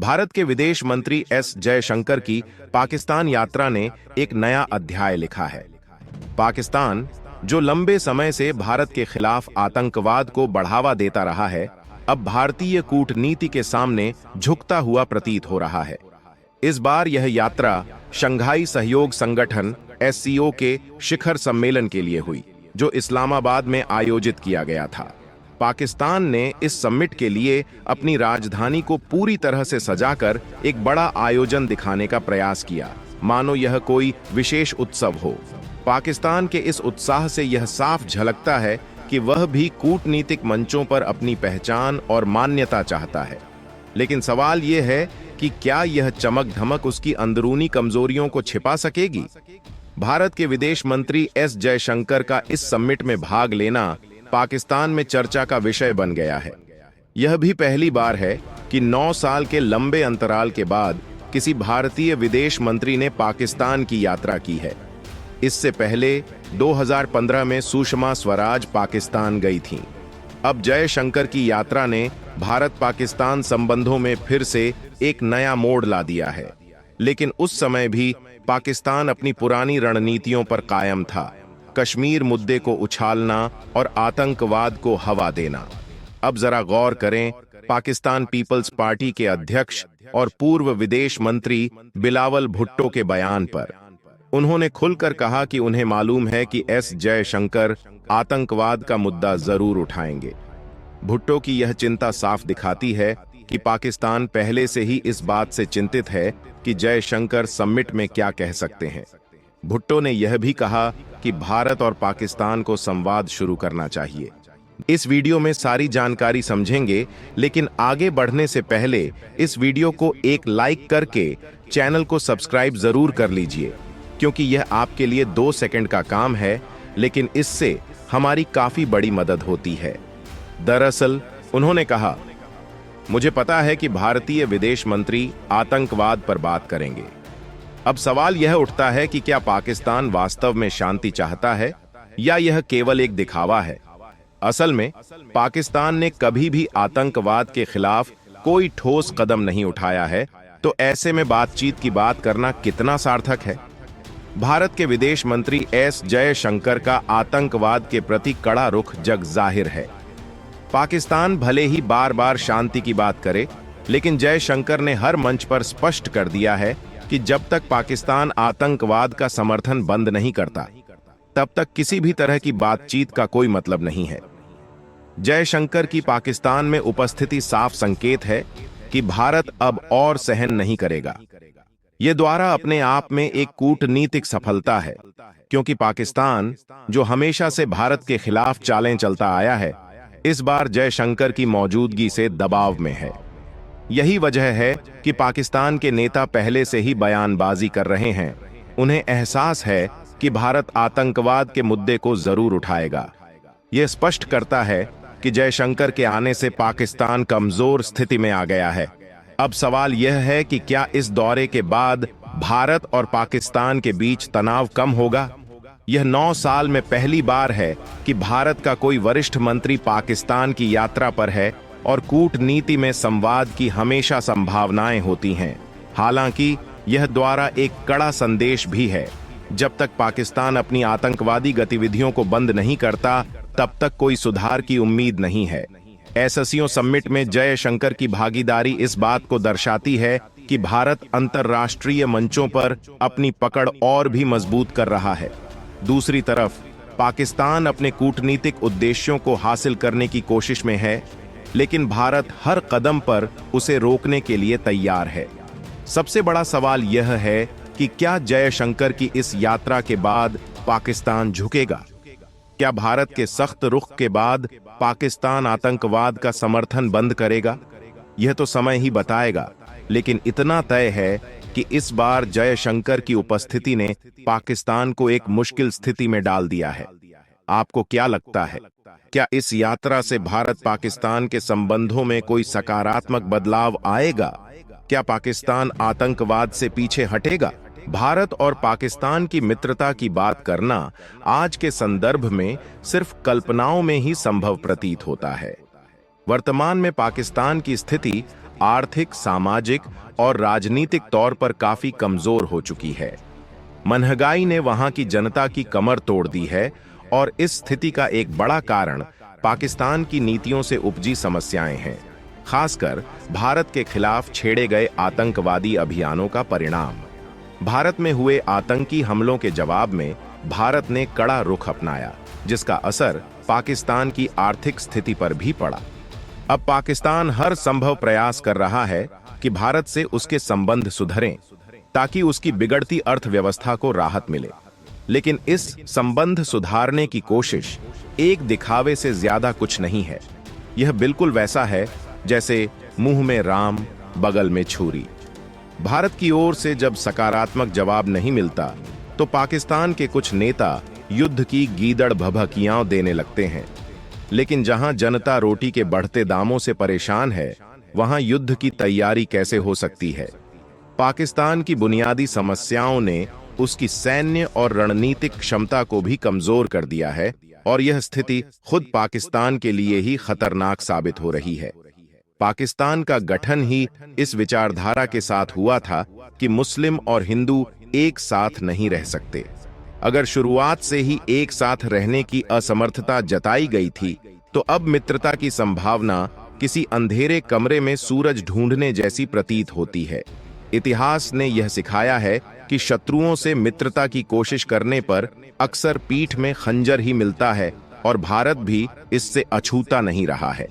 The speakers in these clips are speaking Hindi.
भारत के विदेश मंत्री एस जयशंकर की पाकिस्तान यात्रा ने एक नया अध्याय लिखा है। पाकिस्तान, जो लंबे समय से भारत के खिलाफ आतंकवाद को बढ़ावा देता रहा है, अब भारतीय कूटनीति के सामने झुकता हुआ प्रतीत हो रहा है। इस बार यह यात्रा शंघाई सहयोग संगठन (SCO) के शिखर सम्मेलन के लिए हुई, जो इस्लामाबाद में आयोजित किया गया था। पाकिस्तान ने इस समिट के लिए अपनी राजधानी को पूरी तरह से सजाकर एक बड़ा आयोजन दिखाने का प्रयास किया, मानो यह कोई विशेष उत्सव हो। पाकिस्तान के इस उत्साह से यह साफ झलकता है कि वह भी कूटनीतिक मंचों पर अपनी पहचान और मान्यता चाहता है। लेकिन सवाल यह है कि क्या यह चमक धमक उसकी अंदरूनी कमजोरियों को छिपा सकेगी? भारत के विदेश मंत्री एस जयशंकर का इस समिट में भाग लेना पाकिस्तान में चर्चा का विषय बन गया है। यह भी पहली बार है कि 9 साल के लंबे अंतराल के बाद किसी भारतीय विदेश मंत्री ने पाकिस्तान की यात्रा की है। इससे पहले 2015 में सुषमा स्वराज पाकिस्तान गई थीं। अब जयशंकर की यात्रा ने भारत पाकिस्तान संबंधों में फिर से एक नया मोड़ ला दिया है। लेकिन उस समय भी पाकिस्तान अपनी पुरानी रणनीतियों पर कायम था, कश्मीर मुद्दे को उछालना और आतंकवाद को हवा देना। अब जरा गौर करें पाकिस्तान पीपल्स पार्टी के अध्यक्ष और पूर्व विदेश मंत्री बिलावल भुट्टो के बयान पर। उन्होंने खुलकर कहा कि उन्हें मालूम है कि एस जयशंकर आतंकवाद का मुद्दा जरूर उठाएंगे। भुट्टो की यह चिंता साफ दिखाती है कि पाकिस्तान पहले से ही इस बात से चिंतित है कि जयशंकर समिट में क्या कह सकते हैं। भुट्टो ने यह भी कहा कि भारत और पाकिस्तान को संवाद शुरू करना चाहिए। इस वीडियो में सारी जानकारी समझेंगे, लेकिन आगे बढ़ने से पहले इस वीडियो को एक लाइक करके चैनल को सब्सक्राइब जरूर कर लीजिए, क्योंकि यह आपके लिए 2 सेकंड का काम है, लेकिन इससे हमारी काफी बड़ी मदद होती है। दरअसल उन्होंने कहा, मुझे पता है कि भारतीय विदेश मंत्री आतंकवाद पर बात करेंगे। अब सवाल यह उठता है कि क्या पाकिस्तान वास्तव में शांति चाहता है या यह केवल एक दिखावा है? असल में पाकिस्तान ने कभी भी आतंकवाद के खिलाफ कोई ठोस कदम नहीं उठाया है, तो ऐसे में बातचीत की बात करना कितना सार्थक है? भारत के विदेश मंत्री एस जयशंकर का आतंकवाद के प्रति कड़ा रुख जग जाहिर है। पाकिस्तान भले ही बार बार शांति की बात करे, लेकिन जयशंकर ने हर मंच पर स्पष्ट कर दिया है कि जब तक पाकिस्तान आतंकवाद का समर्थन बंद नहीं करता, तब तक किसी भी तरह की बातचीत का कोई मतलब नहीं है। जयशंकर की पाकिस्तान में उपस्थिति साफ संकेत है कि भारत अब और सहन नहीं करेगा। यह द्वारा अपने आप में एक कूटनीतिक सफलता है, क्योंकि पाकिस्तान, जो हमेशा से भारत के खिलाफ चालें चलता आया है, इस बार जयशंकर की मौजूदगी से दबाव में है। यही वजह है कि पाकिस्तान के नेता पहले से ही बयानबाजी कर रहे हैं। उन्हें एहसास है कि भारत आतंकवाद के मुद्दे को जरूर उठाएगा। यह स्पष्ट करता है कि जयशंकर के आने से पाकिस्तान कमजोर स्थिति में आ गया है। अब सवाल यह है कि क्या इस दौरे के बाद भारत और पाकिस्तान के बीच तनाव कम होगा? यह 9 साल में पहली बार है कि भारत का कोई वरिष्ठ मंत्री पाकिस्तान की यात्रा पर है, और कूटनीति में संवाद की हमेशा संभावनाएं होती हैं। हालांकि यह द्वारा एक कड़ा संदेश भी है। जब तक पाकिस्तान अपनी आतंकवादी गतिविधियों को बंद नहीं करता, तब तक कोई सुधार की उम्मीद नहीं है। SCO समिट में जयशंकर की भागीदारी इस बात को दर्शाती है कि भारत अंतर्राष्ट्रीय मंचों पर अपनी पकड़ और भी मजबूत कर रहा है। दूसरी तरफ पाकिस्तान अपने कूटनीतिक उद्देश्यों को हासिल करने की कोशिश में है, लेकिन भारत हर कदम पर उसे रोकने के लिए तैयार है। सबसे बड़ा सवाल यह है कि क्या जयशंकर की इस यात्रा के बाद पाकिस्तान झुकेगा? क्या भारत के सख्त रुख के बाद पाकिस्तान आतंकवाद का समर्थन बंद करेगा? यह तो समय ही बताएगा, लेकिन इतना तय है कि इस बार जयशंकर की उपस्थिति ने पाकिस्तान को एक मुश्किल स्थिति में डाल दिया है। आपको क्या लगता है? क्या इस यात्रा से भारत पाकिस्तान के संबंधों में कोई सकारात्मक बदलाव आएगा? क्या पाकिस्तान आतंकवाद से पीछे हटेगा? भारत और पाकिस्तान की मित्रता की बात करना आज के संदर्भ में सिर्फ कल्पनाओं में ही संभव प्रतीत होता है। वर्तमान में पाकिस्तान की स्थिति आर्थिक, सामाजिक और राजनीतिक तौर पर काफी कमजोर हो चुकी है। महंगाई ने वहां की जनता की कमर तोड़ दी है और इस स्थिति का एक बड़ा कारण पाकिस्तान की नीतियों से उपजी समस्याएं हैं, खासकर भारत के खिलाफ छेड़े गए आतंकवादी अभियानों का परिणाम। भारत में हुए आतंकी हमलों के जवाब में भारत ने कड़ा रुख अपनाया, जिसका असर पाकिस्तान की आर्थिक स्थिति पर भी पड़ा। अब पाकिस्तान हर संभव प्रयास कर रहा है कि भारत से उसके संबंध सुधरें, ताकि उसकी बिगड़ती अर्थव्यवस्था को राहत मिले। लेकिन इस संबंध सुधारने की कोशिश एक दिखावे से ज्यादा कुछ नहीं है। यह बिल्कुल वैसा है जैसे मुंह में राम, बगल में छुरी। भारत की ओर से जब सकारात्मक जवाब नहीं मिलता, तो पाकिस्तान के कुछ नेता युद्ध की गीदड़ भभकियां देने लगते हैं। लेकिन जहां जनता रोटी के बढ़ते दामों से परेशान है, वहां युद्ध की तैयारी कैसे हो सकती है? पाकिस्तान की बुनियादी समस्याओं ने उसकी सैन्य और रणनीतिक क्षमता को भी कमजोर कर दिया है, और यह स्थिति खुद पाकिस्तान के लिए ही खतरनाक साबित हो रही है। पाकिस्तान का गठन ही इस विचारधारा के साथ हुआ था कि मुस्लिम और हिंदू एक साथ नहीं रह सकते। अगर शुरुआत से ही एक साथ रहने की असमर्थता जताई गई थी, तो अब मित्रता की संभावना किसी अंधेरे कमरे में सूरज ढूंढने जैसी प्रतीत होती है। इतिहास ने यह सिखाया है कि शत्रुओं से मित्रता की कोशिश करने पर अक्सर पीठ में खंजर ही मिलता है, और भारत भी इससे अछूता नहीं रहा है।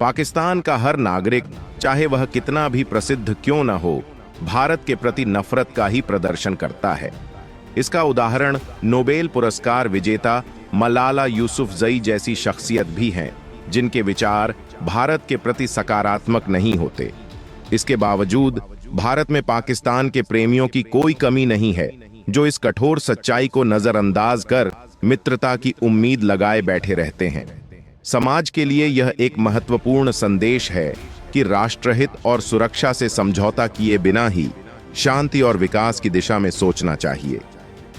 पाकिस्तान का हर नागरिक, चाहे वह कितना भी प्रसिद्ध क्यों न हो, भारत के प्रति नफरत का ही प्रदर्शन करता है। इसका उदाहरण नोबेल पुरस्कार विजेता मलाला यूसुफजई जैसी शख्सियत भी हैं, जिनके विचार भारत के प्रति सकारात्मक नहीं होते। इसके बावजूद भारत में पाकिस्तान के प्रेमियों की कोई कमी नहीं है, जो इस कठोर सच्चाई को नजरअंदाज कर मित्रता की उम्मीद लगाए बैठे रहते हैं। समाज के लिए यह एक महत्वपूर्ण संदेश है कि राष्ट्रहित और सुरक्षा से समझौता किए बिना ही शांति और विकास की दिशा में सोचना चाहिए।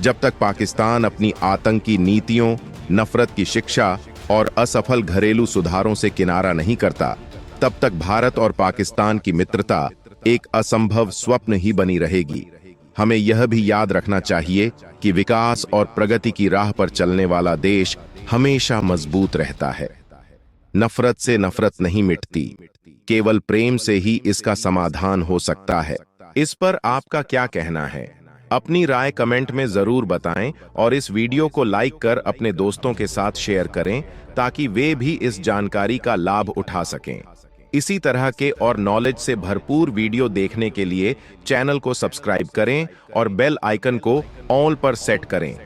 जब तक पाकिस्तान अपनी आतंकी नीतियों, नफरत की शिक्षा और असफल घरेलू सुधारों से किनारा नहीं करता, तब तक भारत और पाकिस्तान की मित्रता एक असंभव स्वप्न ही बनी रहेगी। हमें यह भी याद रखना चाहिए कि विकास और प्रगति की राह पर चलने वाला देश हमेशा मजबूत रहता है। नफरत से नफरत नहीं मिटती, केवल प्रेम से ही इसका समाधान हो सकता है। इस पर आपका क्या कहना है? अपनी राय कमेंट में जरूर बताएं, और इस वीडियो को लाइक कर अपने दोस्तों के साथ शेयर करें, ताकि वे भी इस जानकारी का लाभ उठा सकें। इसी तरह के और नॉलेज से भरपूर वीडियो देखने के लिए चैनल को सब्सक्राइब करें और बेल आइकन को ऑल पर सेट करें।